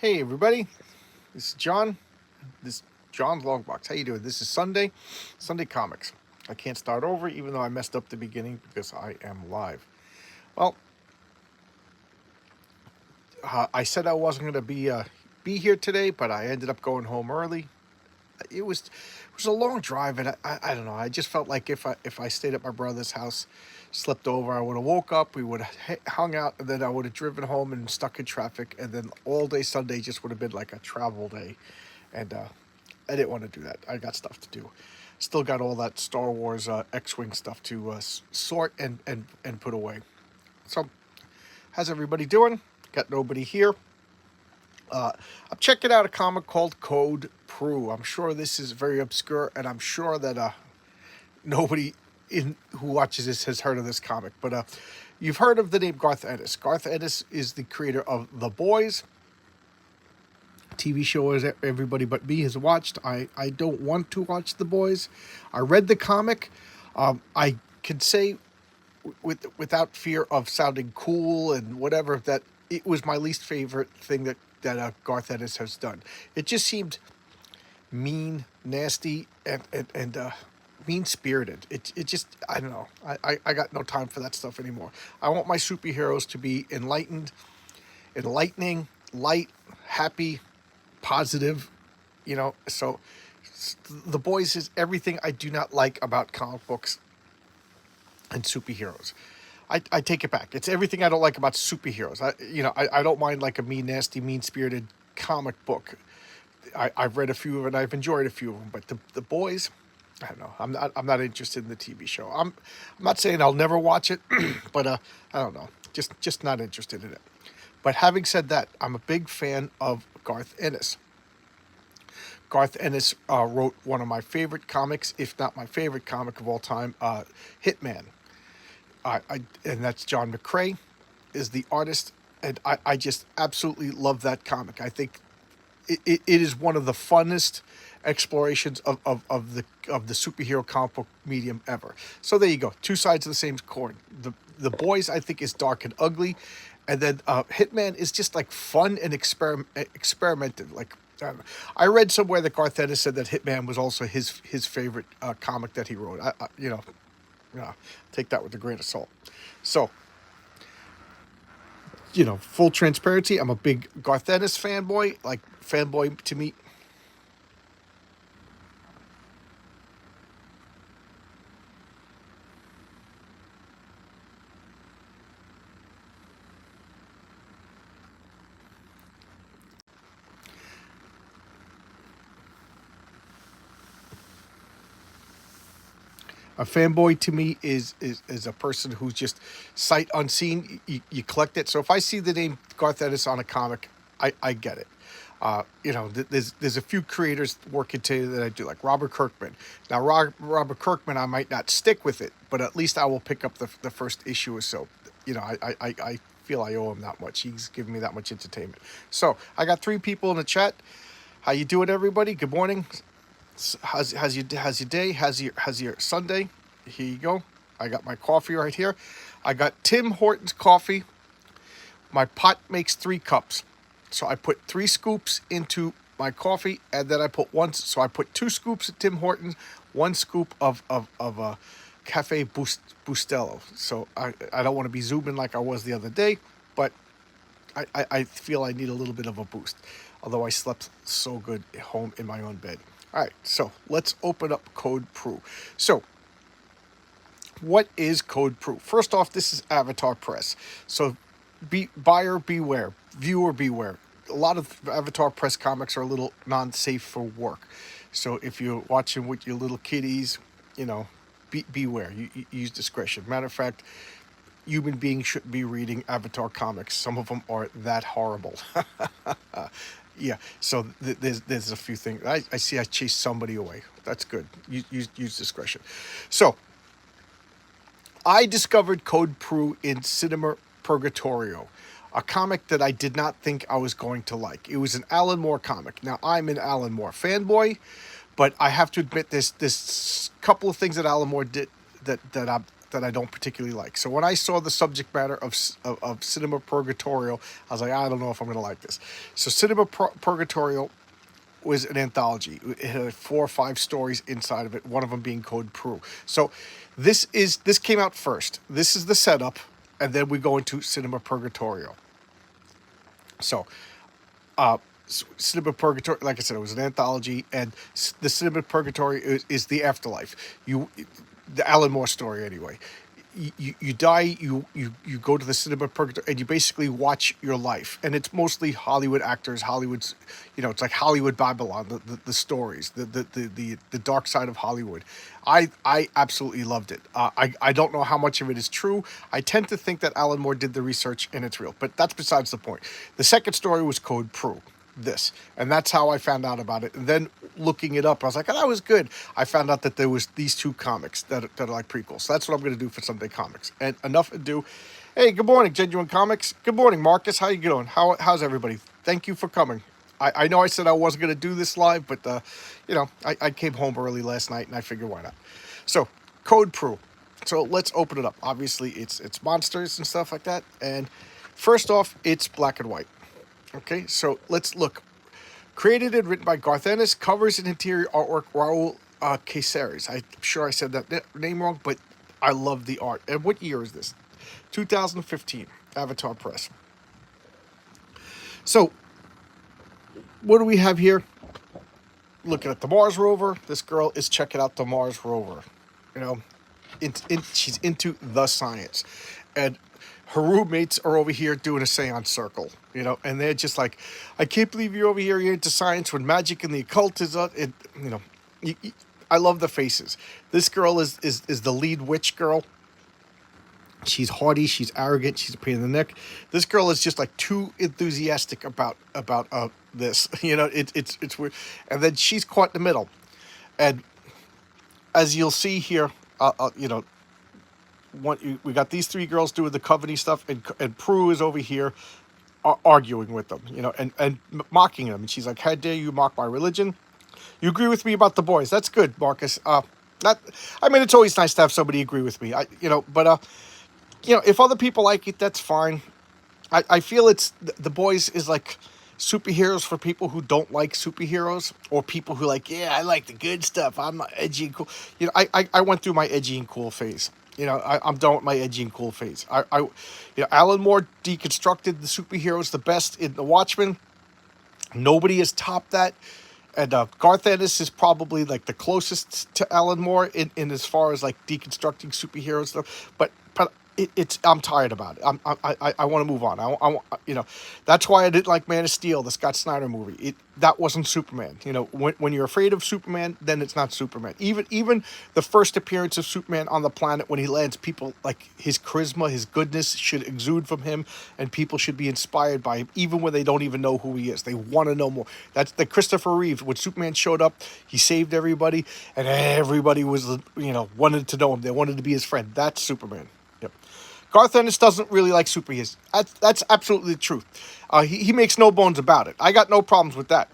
Hey everybody, this is John. This is John's Logbox. How you doing? This is Sunday Comics. I can't start over even though I messed up the beginning because I am live. Well, I said I wasn't going to be here today, but I ended up going home early. It was a long drive, and I don't know. I just felt like if I stayed at my brother's house, slept over, I would have woke up, we would have hung out, and then I would have driven home and stuck in traffic, and then all day Sunday just would have been like a travel day, and I didn't want to do that. I got stuff to do. Still got all that Star Wars X-wing stuff to sort and put away. So, how's everybody doing? Got nobody here. I'm checking out a comic called Code Prue. I'm sure this is very obscure, and I'm sure that nobody in who watches this has heard of this comic. But you've heard of the name Garth Ennis. Garth Ennis is the creator of The Boys, TV show as everybody but me has watched. I don't want to watch The Boys. I read the comic. I can say without fear of sounding cool and whatever that it was my least favorite thing that Garth Ennis has done. It just seemed mean, nasty, and mean spirited. It just I don't know. I got no time for that stuff anymore. I want my superheroes to be enlightening, light, happy, positive. So the Boys is everything I do not like about comic books and superheroes. I take it back. It's everything I don't like about superheroes. I don't mind like a mean, nasty, mean spirited comic book. I've read a few of them and I've enjoyed a few of them, but the Boys, I don't know. I'm not interested in the TV show. I'm not saying I'll never watch it, but I don't know. Just not interested in it. But having said that, I'm a big fan of Garth Ennis. Garth Ennis wrote one of my favorite comics, if not my favorite comic of all time, Hitman. And that's John McCrea is the artist, and I just absolutely love that comic. I think it is one of the funnest explorations of the superhero comic book medium ever. So there you go, two sides of the same coin. The Boys I think is dark and ugly, and then Hitman is just like fun and experimental. Like I read somewhere that Garth Ennis said that Hitman was also his favorite comic that he wrote. Take that with a grain of salt. So, full transparency, I'm a big Garth Ennis fanboy. Like, fanboy to me. A fanboy to me is a person who's just sight unseen. You collect it. So if I see the name Garth Ennis on a comic, I get it. There's a few creators working today that I do, like Robert Kirkman. Now, Robert Kirkman, I might not stick with it, but at least I will pick up the first issue or so. I feel I owe him that much. He's given me that much entertainment. So I got three people in the chat. How you doing, everybody? Good morning. How's your day? How's your Sunday? Here you go. I got my coffee right here. I got Tim Hortons coffee. My pot makes 3 cups, so I put 3 scoops into my coffee, and then I put one. So I put 2 scoops of Tim Hortons, 1 scoop of Cafe Bustelo. So I don't want to be zooming like I was the other day, but I feel I need a little bit of a boost. Although I slept so good at home in my own bed. All right, so let's open up Code Prue. So, what is Code Prue? First off, this is Avatar Press. So, buyer beware, viewer beware. A lot of Avatar Press comics are a little non-safe for work. So, if you're watching with your little kiddies, beware. You use discretion. Matter of fact, human beings shouldn't be reading Avatar comics. Some of them are that horrible. Yeah, so there's a few things. I see I chased somebody away. That's good. Use discretion. So, I discovered Code Prue in Cinema Purgatorio, a comic that I did not think I was going to like. It was an Alan Moore comic. Now, I'm an Alan Moore fanboy, but I have to admit this couple of things that Alan Moore did that that I don't particularly like. So when I saw the subject matter of Cinema Purgatorio, I was like, I don't know if I'm going to like this. So Cinema Purgatorio was an anthology. It had 4 or 5 stories inside of it, one of them being Code Prue. So this came out first. This is the setup, and then we go into Cinema Purgatorio. So Cinema Purgatory, like I said, it was an anthology, and the Cinema Purgatory is the afterlife. The Alan Moore story, anyway. You die, you go to the Cinema Purgatory, and you basically watch your life. And it's mostly Hollywood actors, Hollywood's, it's like Hollywood Babylon, the stories, the dark side of Hollywood. I absolutely loved it. I don't know how much of it is true. I tend to think that Alan Moore did the research and it's real, but that's besides the point. The second story was Code Prue. And that's how I found out about it. And then looking it up, I was like, oh, that was good. I found out that there was these 2 comics that are like prequels. So that's what I'm going to do for Sunday Comics. And enough ado. Hey, good morning, Genuine Comics. Good morning, Marcus. How you doing? How's everybody? Thank you for coming. I know I said I wasn't going to do this live, but I came home early last night, and I figured why not. So Code Prue. So let's open it up. Obviously, it's monsters and stuff like that. And first off, it's black and white. Okay, so let's look. Created and written by Garth Ennis, covers and interior artwork Raul Caceres. I'm sure I said that name wrong, but I love the art. And what year is this? 2015, Avatar Press. So, what do we have here? Looking at the Mars rover. This girl is checking out the Mars rover. She's into the science. And her roommates are over here doing a seance circle, and they're just like, I can't believe you're over here, you're into science when magic and the occult is up. I love the faces. This girl is the lead witch girl. She's haughty, she's arrogant, she's a pain in the neck. This girl is just like too enthusiastic about this. It's weird. And then she's caught in the middle. And as you'll see here, we got these 3 girls doing the Coveney stuff, and Prue is over here arguing with them, and mocking them. And she's like, how dare you mock my religion? You agree with me about the boys. That's good, Marcus. It's always nice to have somebody agree with me. If other people like it, that's fine. I feel it's the boys is like superheroes for people who don't like superheroes, or people who like, I like the good stuff. I'm edgy and cool. I went through my edgy and cool phase. I'm done with my edgy and cool phase. Alan Moore deconstructed the superheroes the best in The Watchmen. Nobody has topped that. And Garth Ennis is probably like the closest to Alan Moore in as far as like deconstructing superhero stuff. But I'm tired about it. I want to move on. That's why I didn't like Man of Steel, the Scott Snyder movie. That wasn't Superman. When you're afraid of Superman, then it's not Superman. Even the first appearance of Superman on the planet, when he lands, people like his charisma, his goodness should exude from him, and people should be inspired by him, even when they don't even know who he is. They want to know more. That's the Christopher Reeve. When Superman showed up, he saved everybody, and everybody was wanted to know him. They wanted to be his friend. That's Superman. Yep. Garth Ennis doesn't really like superheroes. That's absolutely the truth. He makes no bones about it. I got no problems with that.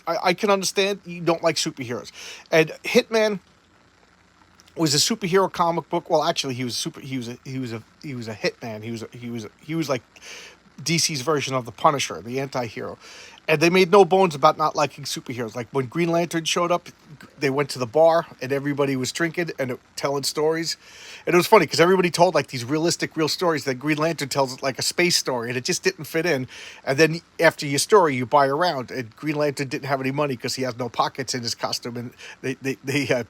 I can understand you don't like superheroes. And Hitman was a superhero comic book. Well, actually, he was a hitman. He was like DC's version of the Punisher, the anti-hero. And they made no bones about not liking superheroes. Like when Green Lantern showed up, they went to the bar and everybody was drinking and telling stories. And it was funny because everybody told like these realistic, real stories that Green Lantern tells like a space story, and it just didn't fit in. And then after your story, you buy around, and Green Lantern didn't have any money because he has no pockets in his costume, and they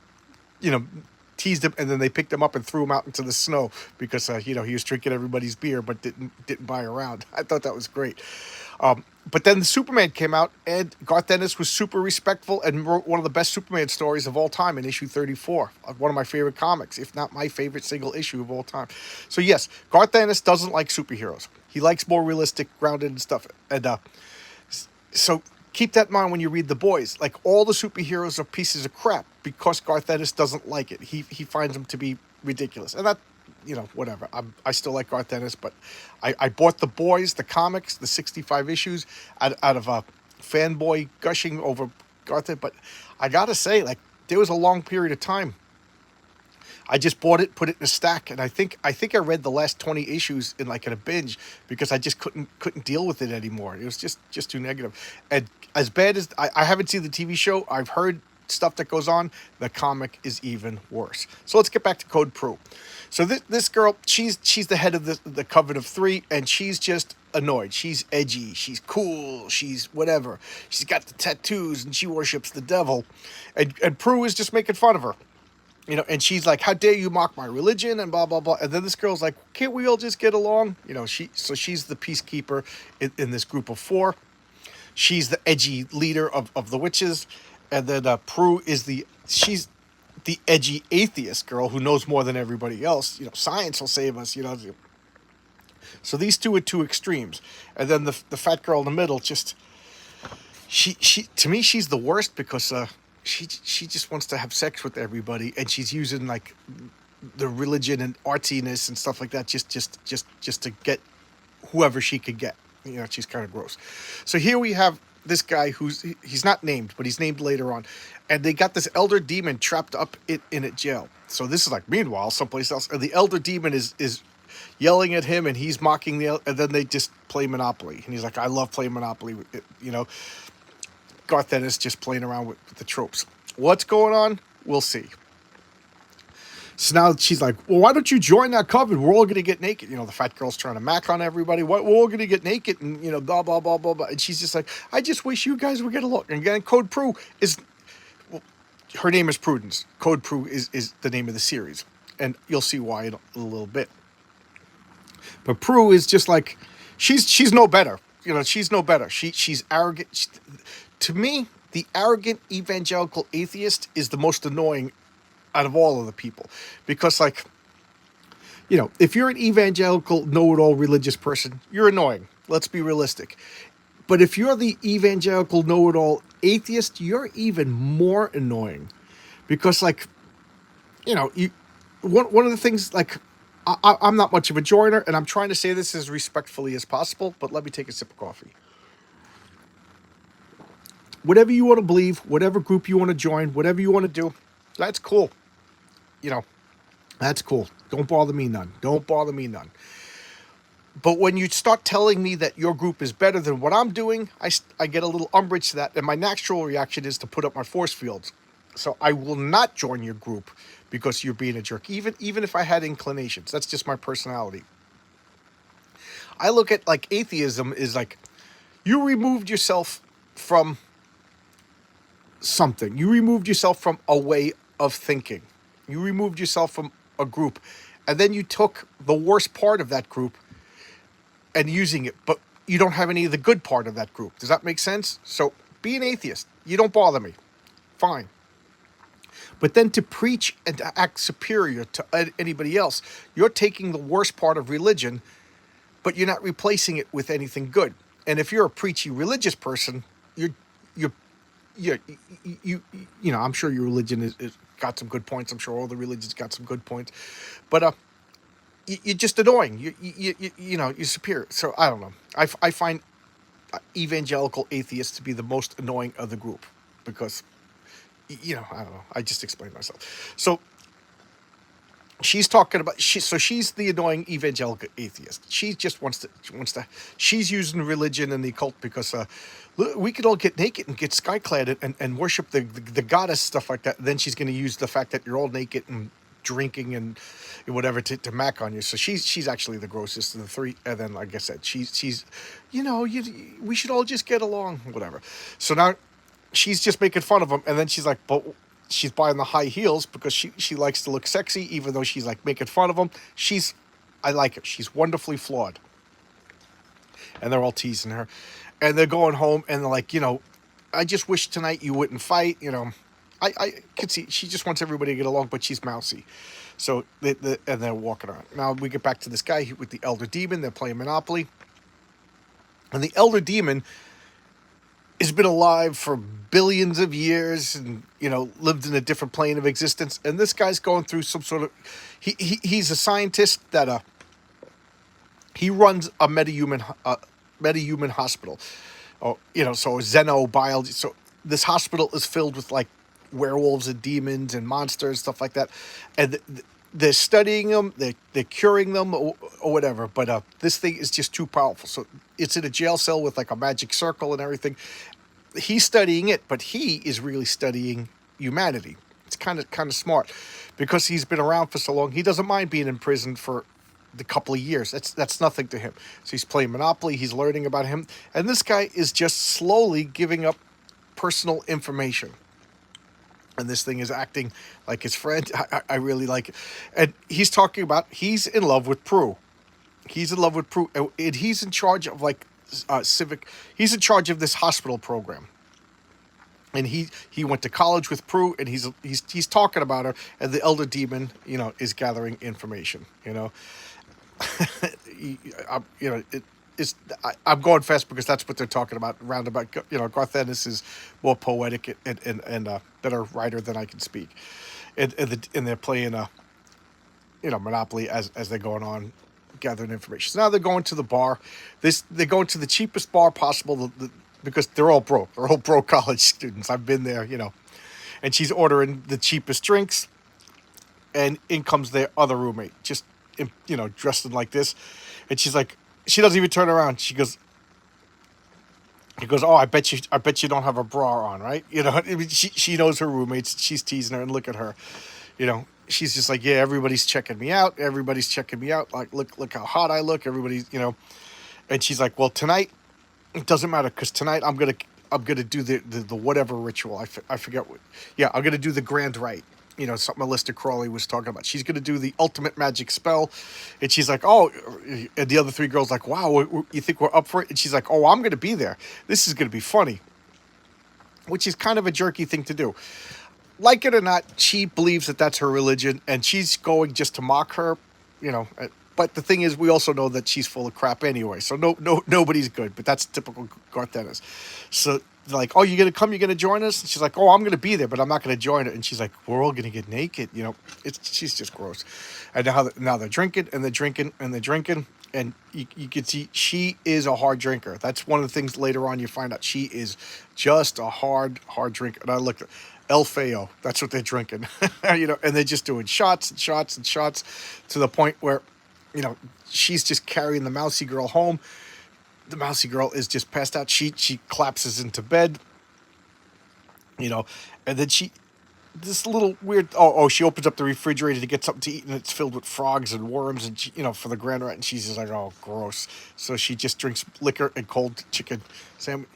teased him, and then they picked him up and threw him out into the snow because he was drinking everybody's beer but didn't buy around. I thought that was great. But then the Superman came out, and Garth Ennis was super respectful and wrote one of the best Superman stories of all time in issue 34, one of my favorite comics, if not my favorite single issue of all time. So yes, Garth Ennis doesn't like superheroes. He likes more realistic, grounded and stuff. And so keep that in mind when you read The Boys. Like, all the superheroes are pieces of crap because Garth Ennis doesn't like it. He finds them to be ridiculous. And that, whatever. I still like Garth Ennis, but I bought The Boys, the comics, the 65 issues, out of a fanboy gushing over Garth Ennis. But I gotta say, like, there was a long period of time I just bought it, put it in a stack, and I think I read the last 20 issues in like in a binge because I just couldn't deal with it anymore. It was just too negative. And as bad as I haven't seen the TV show, I've heard stuff that goes on. The comic is even worse. So let's get back to Code Prue. So this girl, she's the head of the Coven of Three, and she's just annoyed. She's edgy. She's cool. She's whatever. She's got the tattoos, and she worships the devil. And Prue is just making fun of her. And she's like, "How dare you mock my religion?" and blah blah blah. And then this girl's like, "Can't we all just get along?" She's the peacekeeper in this group of four. She's the edgy leader of the witches, and then Prue is she's the edgy atheist girl who knows more than everybody else. Science will save us. So these two are two extremes, and then the fat girl in the middle just she to me she's the worst because she just wants to have sex with everybody, and she's using like the religion and artsiness and stuff like that just to get whoever she could get. She's kind of gross. So here we have this guy he's not named, but he's named later on, and they got this elder demon trapped up in a jail. So this is like meanwhile someplace else, and the elder demon is yelling at him, and he's mocking and then they just play Monopoly, and he's like, "I love playing Monopoly." Garth Ennis just playing around with the tropes. What's going on? We'll see. So now she's like, "Well, why don't you join that coven? We're all going to get naked." The fat girl's trying to mac on everybody. We're all going to get naked and, blah, blah, blah, blah, blah. And she's just like, "I just wish you guys would get along." And again, Code Prue her name is Prudence. Code Prue is the name of the series. And you'll see why in a little bit. But Prue is just like, she's no better. She's no better. She's arrogant. To me, the arrogant evangelical atheist is the most annoying out of all of the people. Because, if you're an evangelical, know-it-all religious person, you're annoying. Let's be realistic. But if you're the evangelical, know-it-all atheist, you're even more annoying. Because, one of the things, I'm not much of a joiner, and I'm trying to say this as respectfully as possible, but let me take a sip of coffee. Whatever you want to believe, whatever group you want to join, whatever you want to do, that's cool. That's cool. Don't bother me none. Don't bother me none. But when you start telling me that your group is better than what I'm doing, I get a little umbrage to that, and my natural reaction is to put up my force fields. So I will not join your group because you're being a jerk, even if I had inclinations. That's just my personality. I look at atheism is like you removed yourself from something. You removed yourself from a way of thinking. You removed yourself from a group, and then you took the worst part of that group and using it, but you don't have any of the good part of that group. Does that make sense? So be an atheist. You don't bother me. Fine. But then to preach and to act superior to anybody else, you're taking the worst part of religion, but you're not replacing it with anything good. And if you're a preachy religious person, I'm sure your religion is got some good points. I'm sure all the religions got some good points, but you're just annoying. You're superior. So I don't know. I find evangelical atheists to be the most annoying of the group because, I don't know. I just explained myself. So she's talking about she's the annoying evangelical atheist. She just wants to. She's using religion and the occult because we could all get naked and get skyclad and worship the goddess, stuff like that. Then she's going to use the fact that you're all naked and drinking and whatever to mac on you. So she's actually the grossest of the three. And then, like I said, she's we should all just get along, whatever. So now she's just making fun of him, and then she's like, but she's buying the high heels because she likes to look sexy, even though she's like making fun of him. I like it. She's wonderfully flawed. And they're all teasing her. And they're going home and they're like, I just wish tonight you wouldn't fight. I could see she just wants everybody to get along, but she's mousy. So and they're walking around. Now we get back to this guy with the elder demon. They're playing Monopoly. And the elder demon has been alive for billions of years and, lived in a different plane of existence. And this guy's going through some sort of... He's a scientist that... he runs a metahuman hospital. So xenobiology. So this hospital is filled with, werewolves and demons and monsters, stuff like that. And they're studying them, they're curing them, or whatever. But this thing is just too powerful. So it's in a jail cell with like a magic circle and everything. He's studying it, but he is really studying humanity. It's kind of smart because he's been around for so long. He doesn't mind being in prison for the couple of years. That's nothing to him. So he's playing Monopoly. He's learning about him, and this guy is just slowly giving up personal information. And this thing is acting like his friend. I really like it. And he's talking about he's in love with Prue. He's in love with Prue, and he's in charge of like civic. He's in charge of this hospital program, and he went to college with Prue, and he's talking about her, and the elder demon, is gathering information. I'm going fast because that's what they're talking about. Roundabout, Garth Ennis is more poetic and better writer than I can speak, and they're playing Monopoly as they're going on, gathering information. So now they're going to the bar. They're going to the cheapest bar possible, because they're all broke. They're all broke college students. I've been there, And she's ordering the cheapest drinks, and in comes their other roommate, just dressed in like this, and she's like, she doesn't even turn around. He goes, oh, I bet you don't have a bra on, right? I mean, she knows her roommates. She's teasing her, and look at her, she's just like, yeah, everybody's checking me out. Everybody's checking me out. Like, look how hot I look. Everybody's, and she's like, well, tonight it doesn't matter because tonight I'm gonna do the whatever ritual. I forget what. Yeah, I'm gonna do the grand rite. Something Aleister Crowley was talking about. She's going to do the ultimate magic spell. And she's like, oh, and the other three girls like, wow, you think we're up for it? And she's like, oh, I'm going to be there. This is going to be funny. Which is kind of a jerky thing to do. Like it or not, she believes that that's her religion, and she's going just to mock her, But the thing is, we also know that she's full of crap anyway. So nobody's good. But that's typical Garth Ennis. So they're like, oh, you're going to come? You're going to join us? And she's like, oh, I'm going to be there, but I'm not going to join it. And she's like, we're all going to get naked. She's just gross. And now they're drinking, and they're drinking, and they're drinking. And you can see she is a hard drinker. That's one of the things later on you find out. She is just a hard drinker. And I looked at El Feo. That's what they're drinking. And they're just doing shots and shots and shots to the point where, she's just carrying the mousy girl home. The mousy girl is just passed out. She collapses into bed, and then this little weird, she opens up the refrigerator to get something to eat, and it's filled with frogs and worms, and for the grand rat, and she's just like, oh, gross. So she just drinks liquor and cold chicken sandwich.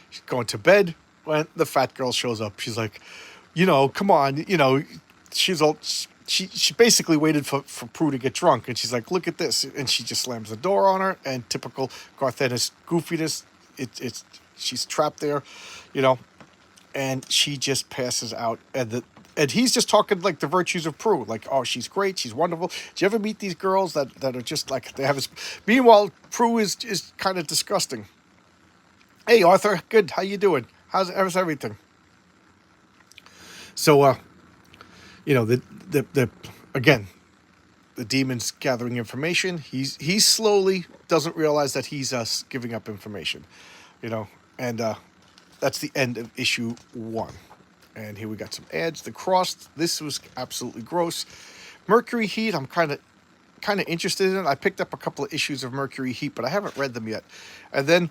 She's going to bed when the fat girl shows up. She's like, come on, she's all. She basically waited for Prue to get drunk, and she's like, look at this, and she just slams the door on her, and typical Garth Ennis goofiness, she's trapped there, and she just passes out, and he's just talking like the virtues of Prue, like, oh, she's great, she's wonderful. Do you ever meet these girls that are just like, they have this, meanwhile, Prue is kind of disgusting. Hey, Arthur, good, how you doing? How's everything? So, the again, the demon's gathering information. He slowly doesn't realize that he's giving up information, and that's the end of issue 1. And here we got some ads. The Cross. This was absolutely gross. Mercury Heat. I'm kind of interested in. I picked up a couple of issues of Mercury Heat, but I haven't read them yet. And then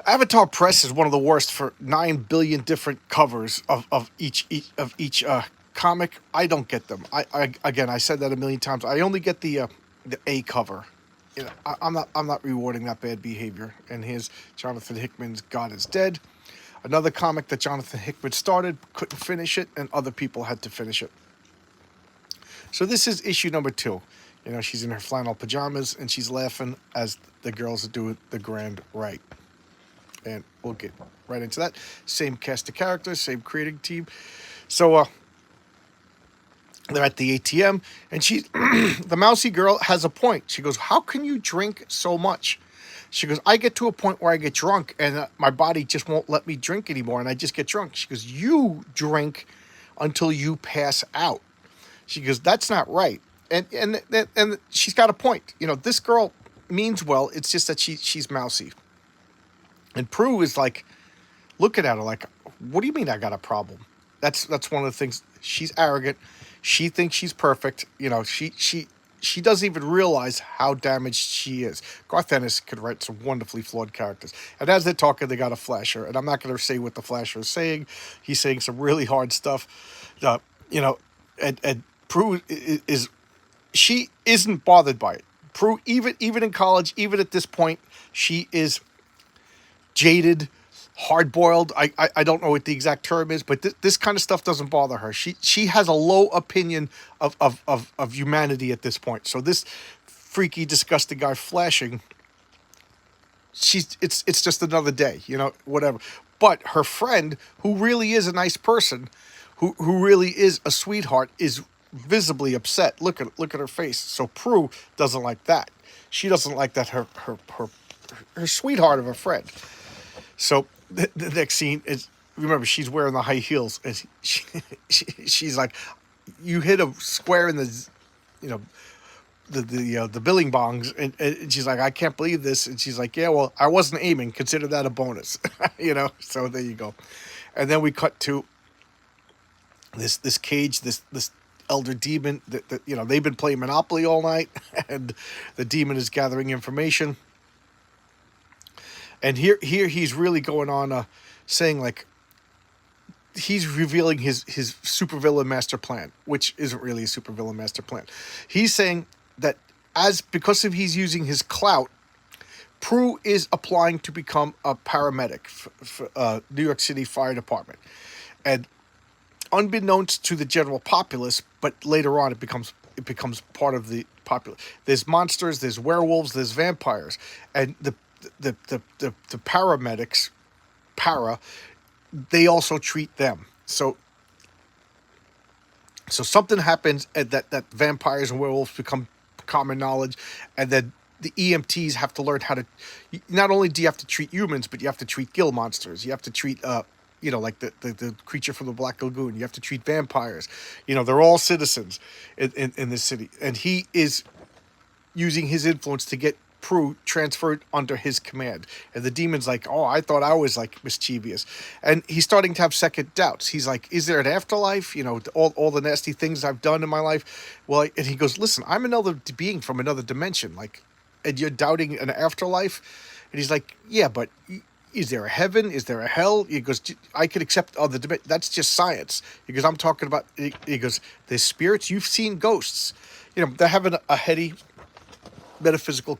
Avatar Press is one of the worst for 9 billion different covers of each comic. I don't get them. I said that a million times. I only get the A cover. I'm not rewarding that bad behavior. And here's Jonathan Hickman's God is Dead. Another comic that Jonathan Hickman started, couldn't finish it, and other people had to finish it. So this is issue number 2. She's in her flannel pajamas, and she's laughing as the girls do the grand rite. And we'll get right into that. Same cast of characters, same creating team. So they're at the ATM, and the mousy girl has a point. She goes, how can you drink so much? She goes, I get to a point where I get drunk, and my body just won't let me drink anymore, and I just get drunk. She goes, you drink until you pass out. She goes, that's not right. And she's got a point. This girl means well. It's just that she's mousy. And Prue is like looking at her like, what do you mean I got a problem? That's one of the things. She's arrogant. She thinks she's perfect. She doesn't even realize how damaged she is. Garth Ennis could write some wonderfully flawed characters. And as they're talking, they got a flasher. And I'm not going to say what the flasher is saying. He's saying some really hard stuff. Uh, you know, and Prue is she isn't bothered by it. Prue, even in college, even at this point, she is jaded, hard boiled. I don't know what the exact term is, but this kind of stuff doesn't bother her. She has a low opinion of humanity at this point. So this freaky, disgusting guy flashing, it's just another day, whatever. But her friend, who really is a nice person, who really is a sweetheart, is visibly upset. Look at her face. So Prue doesn't like that. She doesn't like that her sweetheart of a friend. So the next scene is, remember, she's wearing the high heels, and she's like, you hit a square in the, the billing bongs, and she's like, I can't believe this, and she's like, yeah, well, I wasn't aiming. Consider that a bonus, So there you go, and then we cut to this cage, this elder demon that they've been playing Monopoly all night, and the demon is gathering information. And here he's really going on, saying, like, he's revealing his supervillain master plan, which isn't really a supervillain master plan. He's saying that because of he's using his clout, Prue is applying to become a paramedic for New York City Fire Department, and unbeknownst to the general populace, but later on it becomes part of the populace. There's monsters, there's werewolves, there's vampires, and the paramedics, they also treat them. So something happens, and that vampires and werewolves become common knowledge, and then the EMTs have to learn how to. Not only do you have to treat humans, but you have to treat gill monsters. You have to treat like the creature from the Black Lagoon. You have to treat vampires. They're all citizens in this city, and he is using his influence to get Prue transferred under his command. And the demon's like, oh, I thought I was, like, mischievous. And he's starting to have second doubts. He's like, is there an afterlife? All the nasty things I've done in my life. Well, and he goes, listen, I'm another being from another dimension. Like, and you're doubting an afterlife? And he's like, yeah, but is there a heaven? Is there a hell? He goes, I could accept other dimensions. That's just science. He goes, I'm talking about, he goes, there's spirits. You've seen ghosts. They're having a heady metaphysical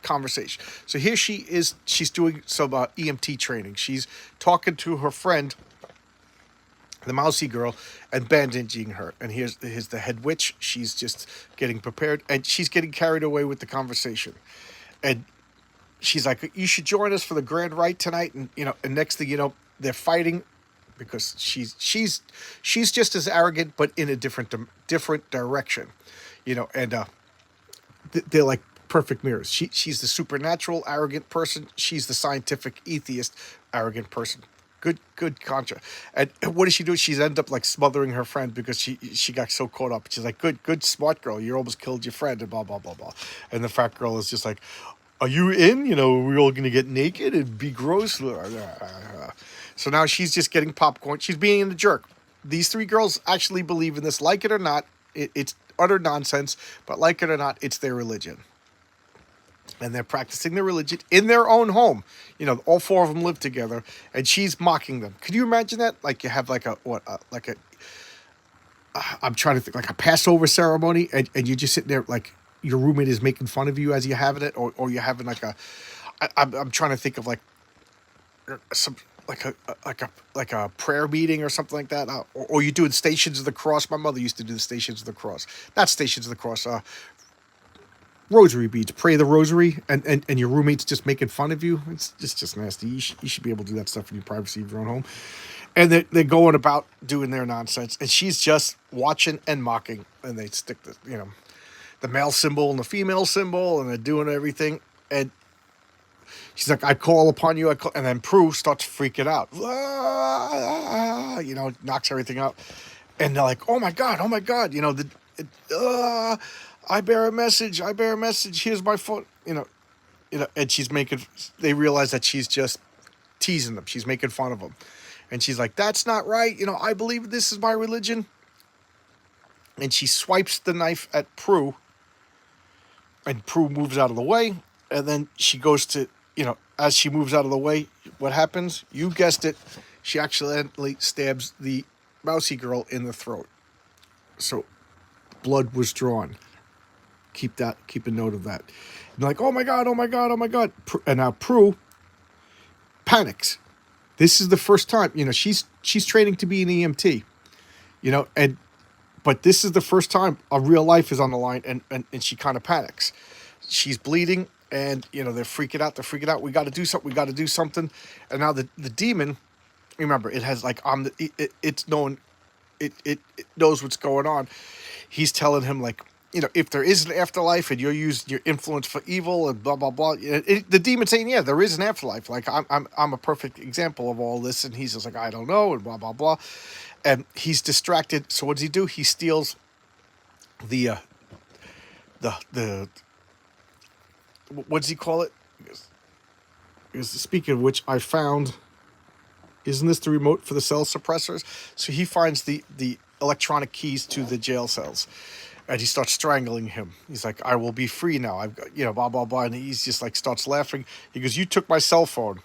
conversation. So here she's doing some EMT training. She's talking to her friend, the mousy girl, and bandaging her. And here's the head witch. She's just getting prepared, and she's getting carried away with the conversation. And she's like, you should join us for the grand rite tonight. And and next thing you know, they're fighting, because she's just as arrogant, but in a different direction. And they're like perfect mirrors. She's the supernatural arrogant person. She's the scientific atheist arrogant person. Good contra. And what does she do? She's ended up, like, smothering her friend because she got so caught up. She's like, good smart girl. You almost killed your friend, and blah blah blah blah. And the fat girl is just like, are you in? We're all gonna get naked and be gross. So now she's just getting popcorn. She's being a jerk. These three girls actually believe in this, like it or not. It's utter nonsense, but like it or not, it's their religion. And they're practicing their religion in their own home. All four of them live together, and she's mocking them. Could you imagine that? Like, you have I'm trying to think, like a Passover ceremony, and you're just sitting there, like, your roommate is making fun of you as you're having it, or you're having I'm trying to think of, like, some like a prayer meeting or something like that, or you're doing Stations of the Cross. My mother used to do the Stations of the Cross. Not Stations of the Cross. Rosary beads. Pray the rosary, and your roommate's just making fun of you. It's just nasty. You should be able to do that stuff in your privacy of your own home. And they're going about doing their nonsense, and she's just watching and mocking. And they stick the male symbol and the female symbol, and they're doing everything. And she's like, I call upon you. And then Prue starts freaking out. Knocks everything out. And they're like, oh my God. I bear a message. Here's my phone. And they realize that she's just teasing them. She's making fun of them. And she's like, that's not right. You know, I believe this is my religion. And she swipes the knife at Prue, and Prue moves out of the way. And then she goes to, as she moves out of the way, what happens? You guessed it. She accidentally stabs the mousy girl in the throat. So blood was drawn. Keep a note of that. And like, oh my God, oh my God, oh my God. And now Prue panics. This is the first time, she's training to be an EMT, but this is the first time a real life is on the line, and she kind of panics. She's bleeding, and they're freaking out. We got to do something. And now the demon, remember, it has like it's known, it knows what's going on. He's telling him like, if there is an afterlife and you're using your influence for evil and blah blah blah, the demon's saying, yeah, there is an afterlife. Like I'm a perfect example of all this, and he's just like, I don't know, and blah blah blah, and he's distracted. So what does he do? He steals the what does he call it? Because speaking of which, I found, isn't this the remote for the cell suppressors? So he finds the electronic keys to the jail cells. And he starts strangling him. He's like, I will be free now. I've got, blah, blah, blah. And he's just like, starts laughing. He goes, you took my cell phone.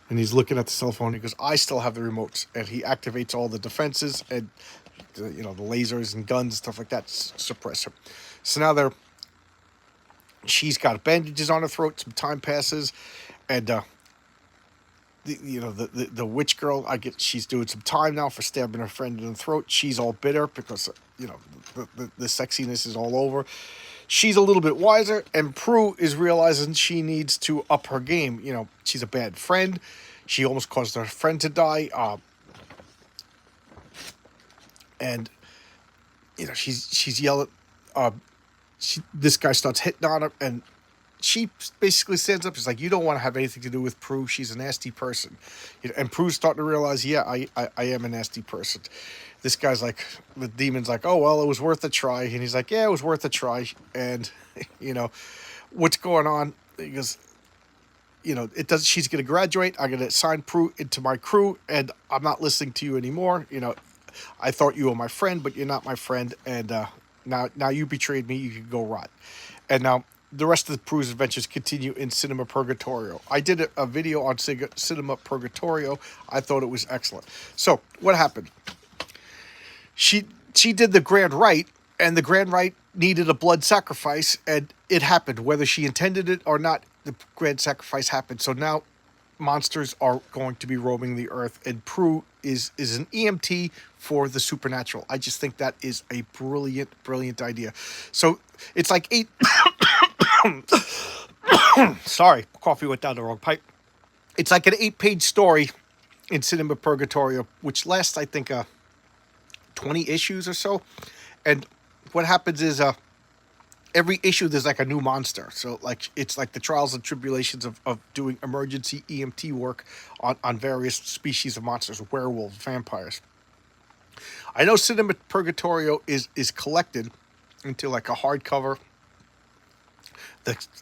And he's looking at the cell phone. He goes, I still have the remotes. And he activates all the defenses and, the lasers and guns, stuff like that, suppress him. So now she's got bandages on her throat. Some time passes. And, the witch girl, she's doing some time now for stabbing her friend in the throat. She's all bitter because, the sexiness is all over. She's a little bit wiser, and Prue is realizing she needs to up her game. She's a bad friend. She almost caused her friend to die. And, she's yelling. This guy starts hitting on her, and she basically stands up. She's like, you don't want to have anything to do with Prue. She's a nasty person. And Prue's starting to realize, yeah, I am a nasty person. This guy's like, the demon's like, oh, well, it was worth a try. And he's like, yeah, it was worth a try. And, what's going on? He goes, she's going to graduate. I'm going to assign Prue into my crew, and I'm not listening to you anymore. I thought you were my friend, but you're not my friend. And now you betrayed me. You can go rot. And now, the rest of the Prue's adventures continue in Cinema Purgatorio. I did a video on Cinema Purgatorio. I thought it was excellent. So, what happened? She did the Grand Rite, and the Grand Rite needed a blood sacrifice, and it happened. Whether she intended it or not, the Grand Sacrifice happened. So now, monsters are going to be roaming the earth, and Prue is an EMT for the supernatural. I just think that is a brilliant, brilliant idea. So, it's like 8... Sorry, coffee went down the wrong pipe. It's like an 8-page story in Cinema Purgatorio, which lasts, I think, 20 issues or so. And what happens is every issue there's like a new monster. So like it's like the trials and tribulations of doing emergency EMT work on various species of monsters, werewolves, vampires. I know Cinema Purgatorio is collected into like a hardcover.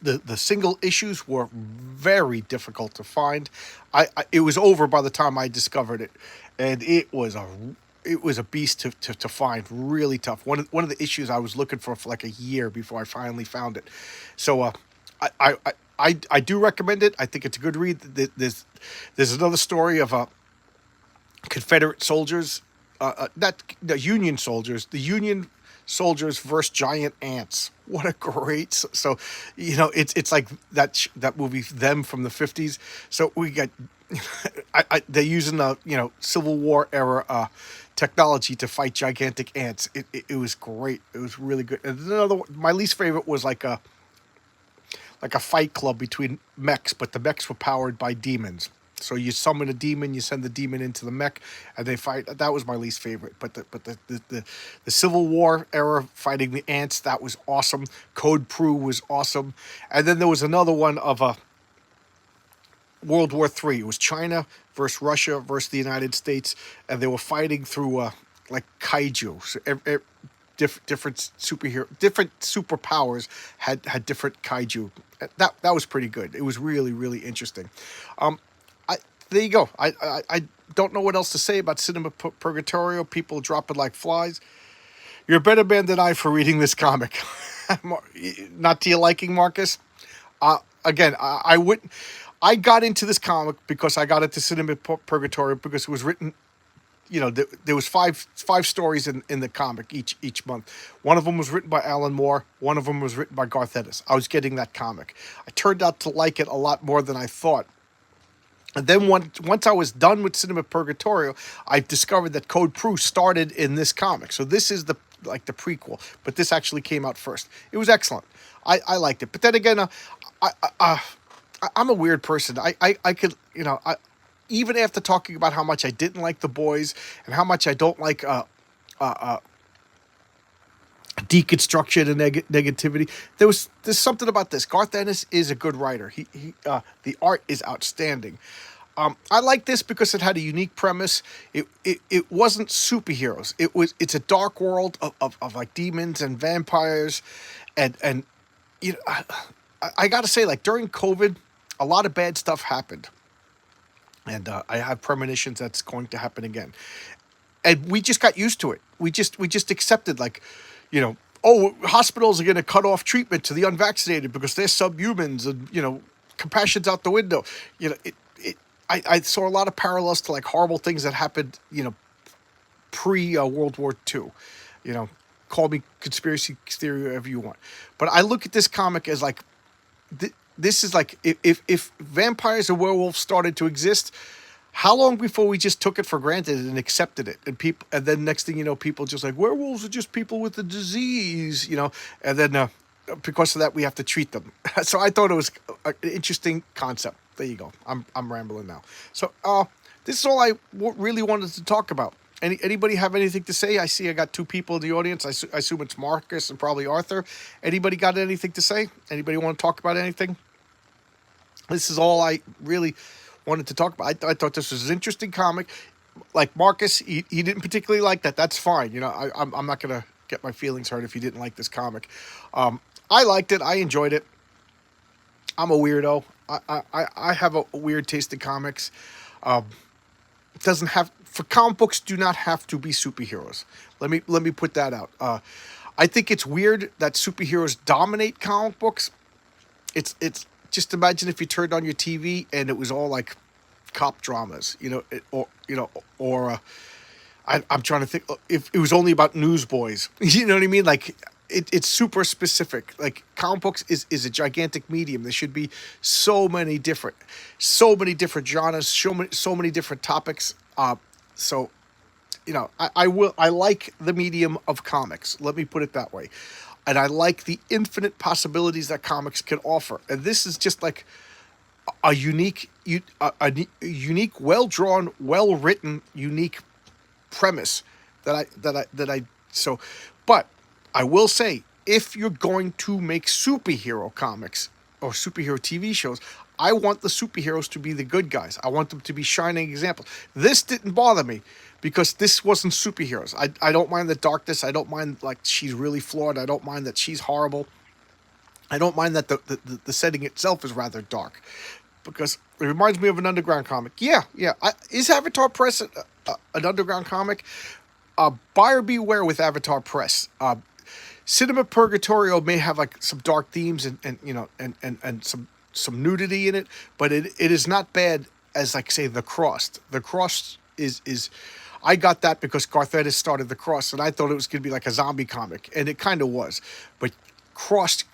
The single issues were very difficult to find. It was over by the time I discovered it, and it was a beast to find. Really tough. One of the issues I was looking for like a year before I finally found it. So I do recommend it. I think it's a good read. There's another story of Confederate soldiers, not the Union soldiers. The Union soldiers versus giant ants. What a great... So it's like that movie Them from the 50s. So we got they're using the Civil War era technology to fight gigantic ants. It was great. It was really good. And another one, my least favorite was like a fight club between mechs, but the mechs were powered by demons. So you summon a demon, you send the demon into the mech, and they fight. That was my least favorite. But the Civil War era fighting the ants, that was awesome. Code Prue was awesome. And then there was another one of World War III. It was China versus Russia versus the United States, and they were fighting through like kaiju. So different superpowers had different kaiju. That was pretty good. It was really, really interesting. There you go. I don't know what else to say about Cinema Purgatorio. People dropping like flies. You're a better man than I for reading this comic. Not to your liking, Marcus. Again, I wouldn't. I got into this comic because I got into Cinema Purgatorio because it was written. There was five stories in the comic each month. One of them was written by Alan Moore. One of them was written by Garth Ennis. I was getting that comic. I turned out to like it a lot more than I thought. And then once I was done with Cinema Purgatorio, I discovered that Code Proof started in this comic. So this is the prequel, but this actually came out first. It was excellent. I liked it. But then again, I'm a weird person. I could, even after talking about how much I didn't like The Boys and how much I don't like deconstruction and negativity, there's something about this. Garth Ennis is a good writer. The art is outstanding. I like this because it had a unique premise. It wasn't superheroes. It's a dark world of like demons and vampires, and I got to say, like, during COVID, a lot of bad stuff happened. And I have premonitions that's going to happen again. And we just got used to it. We just accepted, like, hospitals are going to cut off treatment to the unvaccinated because they're subhumans, and, compassion's out the window. I saw a lot of parallels to, like, horrible things that happened, pre World War II. Call me conspiracy theory, whatever you want. But I look at this comic as, like, this is like if vampires and werewolves started to exist, how long before we just took it for granted and accepted it, and then next thing you know, people just like, werewolves are just people with a disease, and then because of that we have to treat them. So I thought it was an interesting concept. There you go. I'm rambling now. So this is all I really wanted to talk about. Anybody have anything to say? I see I got two people in the audience. I assume it's Marcus and probably Arthur. Anybody got anything to say? Anybody want to talk about anything? This is all I really wanted to talk about. I thought this was an interesting comic. Like Marcus, he didn't particularly like that. That's fine. I'm not going to get my feelings hurt if he didn't like this comic. I liked it. I enjoyed it. I'm a weirdo. I have a weird taste in comics. For comic books do not have to be superheroes. Let me put that out. I think it's weird that superheroes dominate comic books. It's just imagine if you turned on your TV and it was all like cop dramas, I'm trying to think if it was only about newsboys. You know what I mean? Like it's super specific. Like comic books is a gigantic medium. There should be so many different genres, so many different topics. So, I like the medium of comics. Let me put it that way. And I like the infinite possibilities that comics can offer. And this is just like a unique, well-drawn, well-written, unique premise but I will say, if you're going to make superhero comics or superhero TV shows, I want the superheroes to be the good guys. I want them to be shining examples. This didn't bother me because this wasn't superheroes. I don't mind the darkness. I don't mind, like, she's really flawed. I don't mind that she's horrible. I don't mind that the setting itself is rather dark because it reminds me of an underground comic. Yeah. Is Avatar Press an underground comic? Buyer beware with Avatar Press. Cinema Purgatorio may have like some dark themes and some nudity in it, but it is not bad as, like, say, The Crossed. The Crossed is I got that because Garth Ennis started The Crossed, and I thought it was going to be like a zombie comic, and it kind of was. But crossed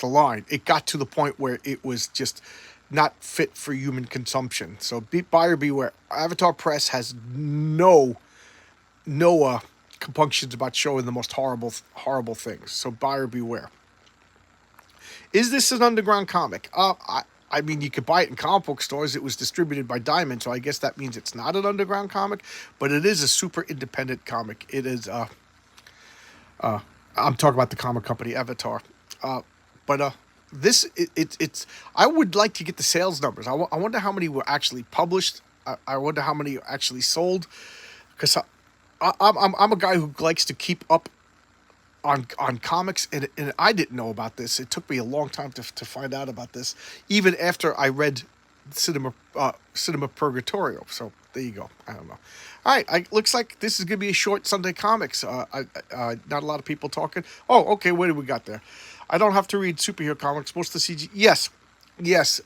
the line. It got to the point where it was just not fit for human consumption. So buyer beware. Avatar Press has no compunctions about showing the most horrible things. So buyer beware. Is this an underground comic? I mean, you could buy it in comic book stores. It was distributed by Diamond, so I guess that means it's not an underground comic, but it is a super independent comic. It is, I'm talking about the comic company Avatar. It's, I would like to get the sales numbers. I wonder how many were actually published. I wonder how many actually sold, because I'm a guy who likes to keep up on comics, and I didn't know about this. It took me a long time to find out about this, even after I read Cinema Purgatorio. So there you go. I don't know. All right, looks like this is gonna be a short Sunday comics. Not a lot of people talking. Oh, okay. What do we got there? I don't have to read superhero comics. Most of the CG. Yes, yes.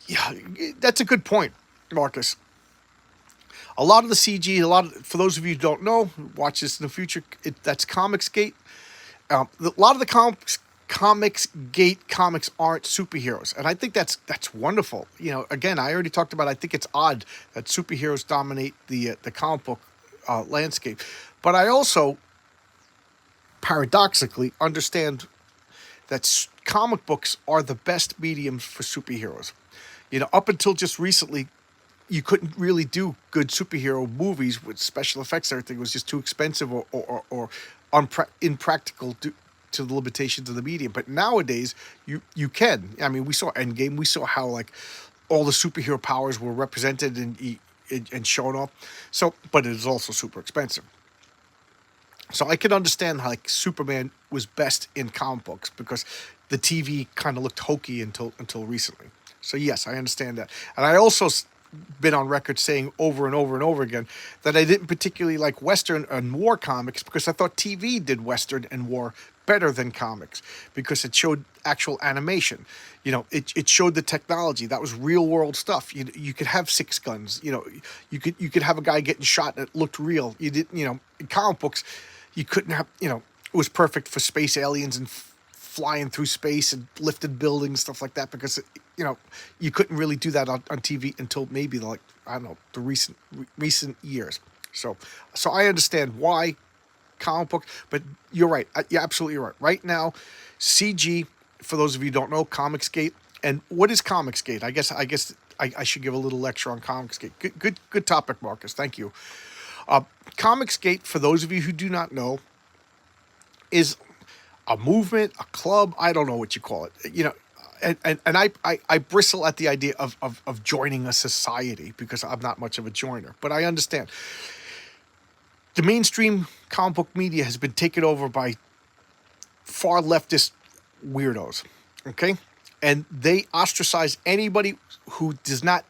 Yeah, that's a good point, Marcus. A lot of the CG, for those of you who don't know, watch this in the future. That's Comicsgate. A lot of the comics gate comics aren't superheroes, and I think that's wonderful. Again, I already talked about. I think it's odd that superheroes dominate the comic book landscape, but I also paradoxically understand that comic books are the best mediums for superheroes. Up until just recently, you couldn't really do good superhero movies with special effects. Everything was just too expensive or impractical to the limitations of the medium. But nowadays, you can. I mean, we saw Endgame. We saw how like all the superhero powers were represented and shown off. So, but it is also super expensive. So I can understand how like Superman was best in comic books because the TV kind of looked hokey until recently. So yes, I understand that, and I also been on record saying over and over and over again that I didn't particularly like Western and war comics because I thought TV did Western and war better than comics because it showed actual animation. It showed the technology. That was real world stuff. You could have six guns. You could have a guy getting shot and it looked real. You did. In comic books, you couldn't have. It was perfect for space aliens and flying through space and lifted buildings, stuff like that, because you couldn't really do that on TV until maybe like I don't know the recent years. So I understand why comic book, but you're right. You're absolutely right. Right now, CG. For those of you who don't know, Comicsgate. And what is Comicsgate? I guess I should give a little lecture on Comicsgate. Good topic, Marcus. Thank you. Comicsgate, for those of you who do not know, is a movement, a club. I don't know what you call it. And I bristle at the idea of joining a society because I'm not much of a joiner, but I understand. The mainstream comic book media has been taken over by far leftist weirdos, okay? And they ostracize anybody who does not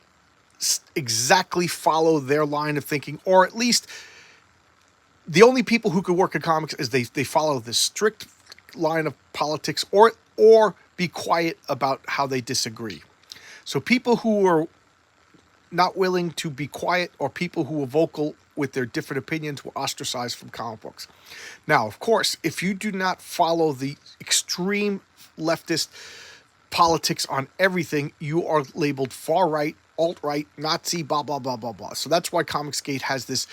exactly follow their line of thinking, or at least the only people who could work in comics is they follow the strict line of politics or be quiet about how they disagree. So people who are not willing to be quiet or people who are vocal with their different opinions were ostracized from comic books. Now, of course, if you do not follow the extreme leftist politics on everything, you are labeled far right, alt right, Nazi, blah, blah, blah, blah, blah. So that's why Comicsgate has this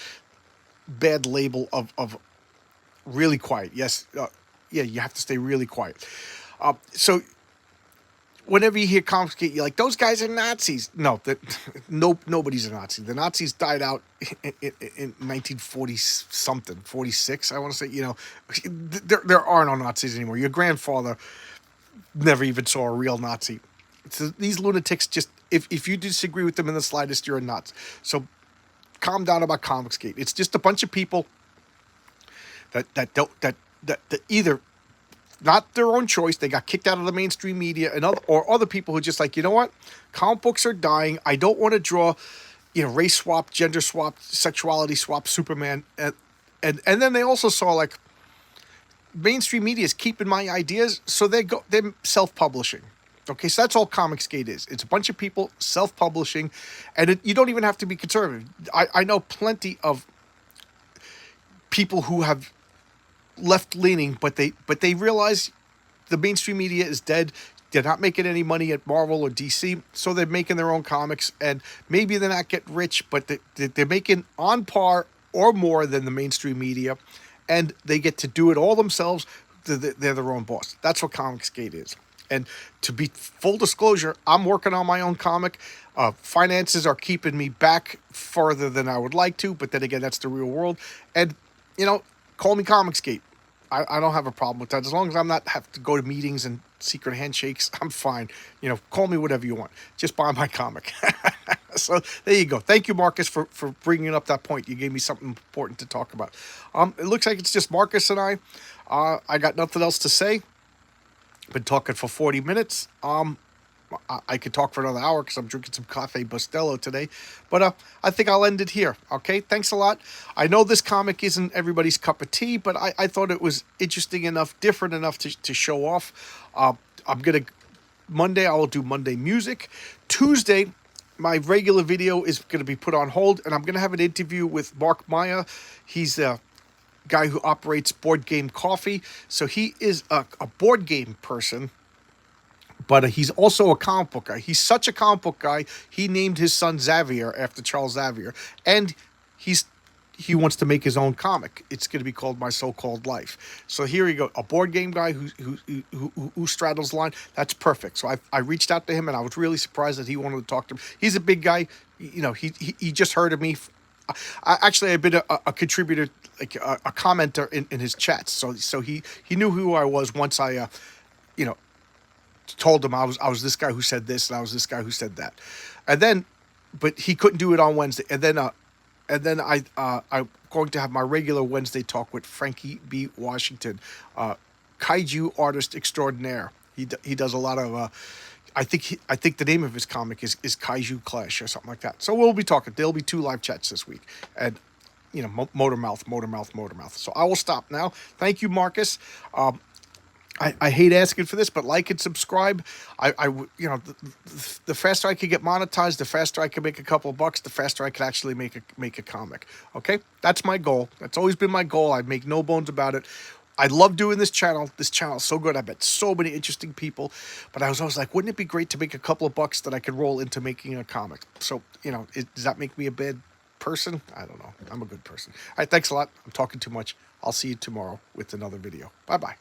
bad label of really quiet. Yes, yeah, you have to stay really quiet. So whenever you hear Comicsgate, you're like, those guys are Nazis. No, nobody's a Nazi. The Nazis died out in 1940 something, 46. I want to say, there are no Nazis anymore. Your grandfather never even saw a real Nazi. So these lunatics just, if you disagree with them in the slightest, you're a nut. So calm down about Comicsgate. It's just a bunch of people that either not their own choice, they got kicked out of the mainstream media, and other people who just like, you know what, comic books are dying. I don't want to draw, race swap, gender swap, sexuality swap Superman, and then they also saw like mainstream media is keeping my ideas, so they're self-publishing. Okay, so that's all Comicsgate is. It's a bunch of people self-publishing, and you don't even have to be conservative. I know plenty of people who have left-leaning, but they realize the mainstream media is dead. They're not making any money at Marvel or DC, so they're making their own comics, and maybe they're not getting rich, but they're making on par or more than the mainstream media, and they get to do it all themselves. They're their own boss. That's what Comicsgate is. And to be full disclosure, I'm working on my own comic. Finances are keeping me back further than I would like to, but then again, that's the real world. And, call me Comicsgate. I don't have a problem with that. As long as I'm not have to go to meetings and secret handshakes, I'm fine. Call me whatever you want. Just buy my comic. So there you go. Thank you, Marcus, for bringing up that point. You gave me something important to talk about. It looks like it's just Marcus and I. I got nothing else to say. Been talking for 40 minutes. I could talk for another hour because I'm drinking some Cafe Bustelo today. But I think I'll end it here. Okay, thanks a lot. I know this comic isn't everybody's cup of tea, but I thought it was interesting enough, different enough to show off. I'm going to Monday, I will do Monday music. Tuesday, my regular video is going to be put on hold, and I'm going to have an interview with Mark Maya. He's the guy who operates Board Game Coffee. So he is a board game person, but he's also a comic book guy. He's such a comic book guy, he named his son Xavier after Charles Xavier. And he wants to make his own comic. It's going to be called My So-Called Life. So here you go, a board game guy who straddles the line. That's perfect. So I reached out to him, and I was really surprised that he wanted to talk to him. He's a big guy. You know, he just heard of me. Actually, I've been a contributor, like a commenter in his chats. So he knew who I was once I, you know, told him I was this guy who said this, and I was this guy who said that. And then, but he couldn't do it on Wednesday. And then I'm going to have my regular Wednesday talk with Frankie B. Washington, kaiju artist extraordinaire. He does a lot of. I think the name of his comic is Kaiju Clash or something like that. So we'll be talking. There'll be 2 live chats this week, and you know, motor mouth. So I will stop now. Thank you, Marcus. I hate asking for this, but like and subscribe. You know, the faster I can get monetized, the faster I can make a couple of bucks, the faster I can actually make a comic. Okay, that's my goal. That's always been my goal. I make no bones about it. I love doing this channel. This channel is so good. I met so many interesting people, but I was always like, wouldn't it be great to make a couple of bucks that I could roll into making a comic? So, you know, does that make me a bad person? I don't know. I'm a good person. All right, thanks a lot. I'm talking too much. I'll see you tomorrow with another video. Bye-bye.